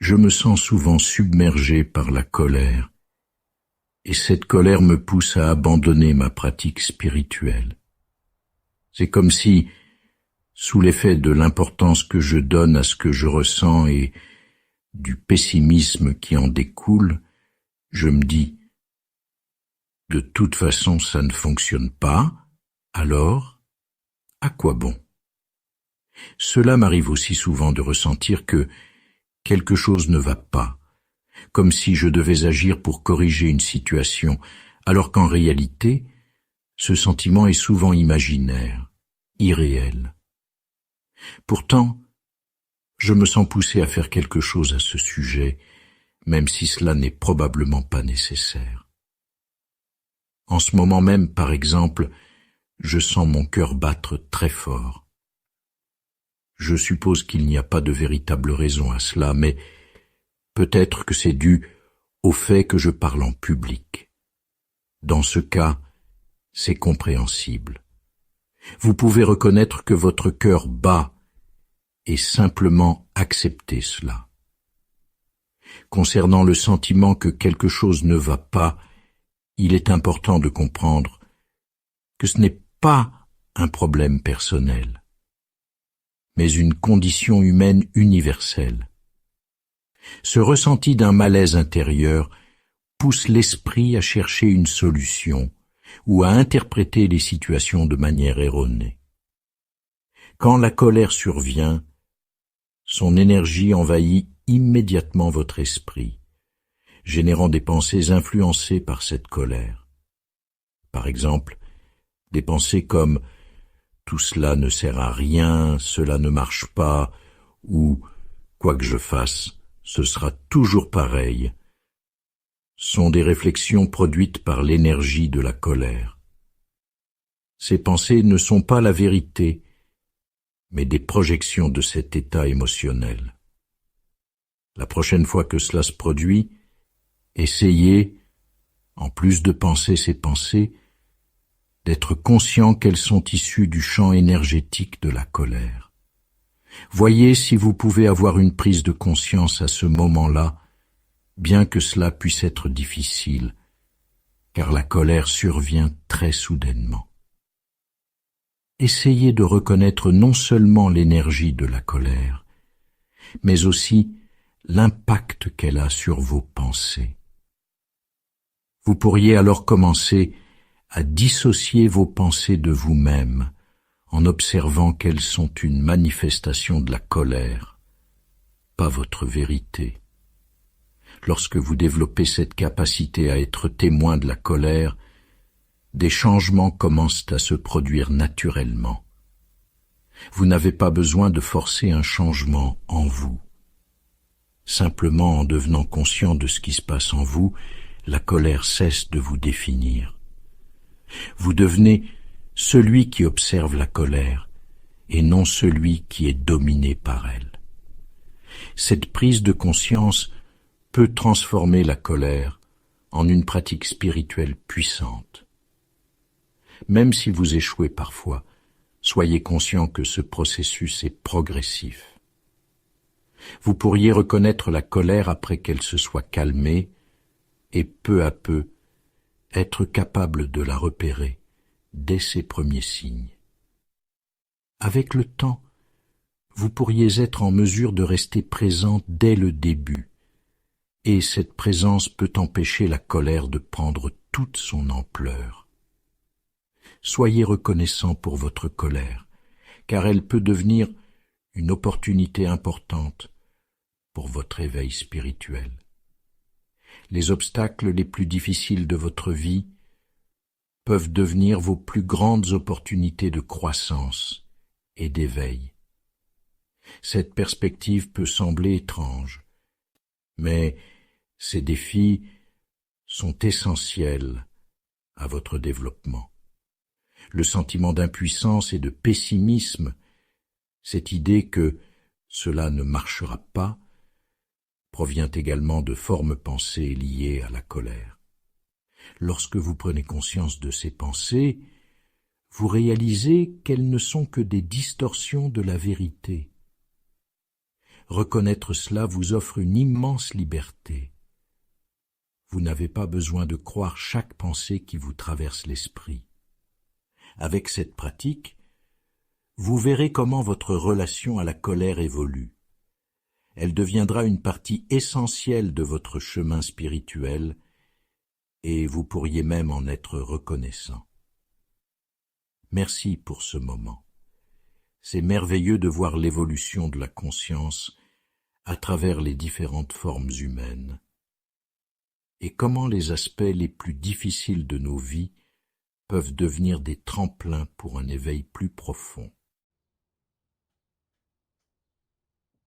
je me sens souvent submergé par la colère, et cette colère me pousse à abandonner ma pratique spirituelle. C'est comme si, sous l'effet de l'importance que je donne à ce que je ressens et du pessimisme qui en découle, je me dis « De toute façon, ça ne fonctionne pas, alors, à quoi bon ?» Cela m'arrive aussi souvent de ressentir que quelque chose ne va pas, comme si je devais agir pour corriger une situation, alors qu'en réalité, ce sentiment est souvent imaginaire, irréel. Pourtant, je me sens poussé à faire quelque chose à ce sujet, même si cela n'est probablement pas nécessaire. En ce moment même, par exemple, je sens mon cœur battre très fort. Je suppose qu'il n'y a pas de véritable raison à cela, mais peut-être que c'est dû au fait que je parle en public. Dans ce cas, c'est compréhensible. Vous pouvez reconnaître que votre cœur bat et simplement accepter cela. Concernant le sentiment que quelque chose ne va pas, il est important de comprendre que ce n'est pas un problème personnel, mais une condition humaine universelle. Ce ressenti d'un malaise intérieur pousse l'esprit à chercher une solution ou à interpréter les situations de manière erronée. Quand la colère survient, son énergie envahit immédiatement votre esprit, générant des pensées influencées par cette colère. Par exemple, des pensées comme « tout cela ne sert à rien, cela ne marche pas » ou « quoi que je fasse, ce sera toujours pareil » sont des réflexions produites par l'énergie de la colère. Ces pensées ne sont pas la vérité, mais des projections de cet état émotionnel. La prochaine fois que cela se produit, essayez, en plus de penser ces pensées, d'être conscient qu'elles sont issues du champ énergétique de la colère. Voyez si vous pouvez avoir une prise de conscience à ce moment-là, bien que cela puisse être difficile, car la colère survient très soudainement. Essayez de reconnaître non seulement l'énergie de la colère, mais aussi l'impact qu'elle a sur vos pensées. Vous pourriez alors commencer à dissocier vos pensées de vous-même en observant qu'elles sont une manifestation de la colère, pas votre vérité. Lorsque vous développez cette capacité à être témoin de la colère, des changements commencent à se produire naturellement. Vous n'avez pas besoin de forcer un changement en vous. Simplement en devenant conscient de ce qui se passe en vous, la colère cesse de vous définir. Vous devenez celui qui observe la colère et non celui qui est dominé par elle. Cette prise de conscience peut transformer la colère en une pratique spirituelle puissante. Même si vous échouez parfois, soyez conscient que ce processus est progressif. Vous pourriez reconnaître la colère après qu'elle se soit calmée et peu à peu être capable de la repérer dès ses premiers signes. Avec le temps, vous pourriez être en mesure de rester présent dès le début, et cette présence peut empêcher la colère de prendre toute son ampleur. Soyez reconnaissant pour votre colère, car elle peut devenir une opportunité importante pour votre éveil spirituel. Les obstacles les plus difficiles de votre vie peuvent devenir vos plus grandes opportunités de croissance et d'éveil. Cette perspective peut sembler étrange, mais ces défis sont essentiels à votre développement. Le sentiment d'impuissance et de pessimisme, cette idée que cela ne marchera pas, provient également de formes pensées liées à la colère. Lorsque vous prenez conscience de ces pensées, vous réalisez qu'elles ne sont que des distorsions de la vérité. Reconnaître cela vous offre une immense liberté. Vous n'avez pas besoin de croire chaque pensée qui vous traverse l'esprit. Avec cette pratique, vous verrez comment votre relation à la colère évolue. Elle deviendra une partie essentielle de votre chemin spirituel et vous pourriez même en être reconnaissant. Merci pour ce moment. C'est merveilleux de voir l'évolution de la conscience à travers les différentes formes humaines et comment les aspects les plus difficiles de nos vies peuvent devenir des tremplins pour un éveil plus profond.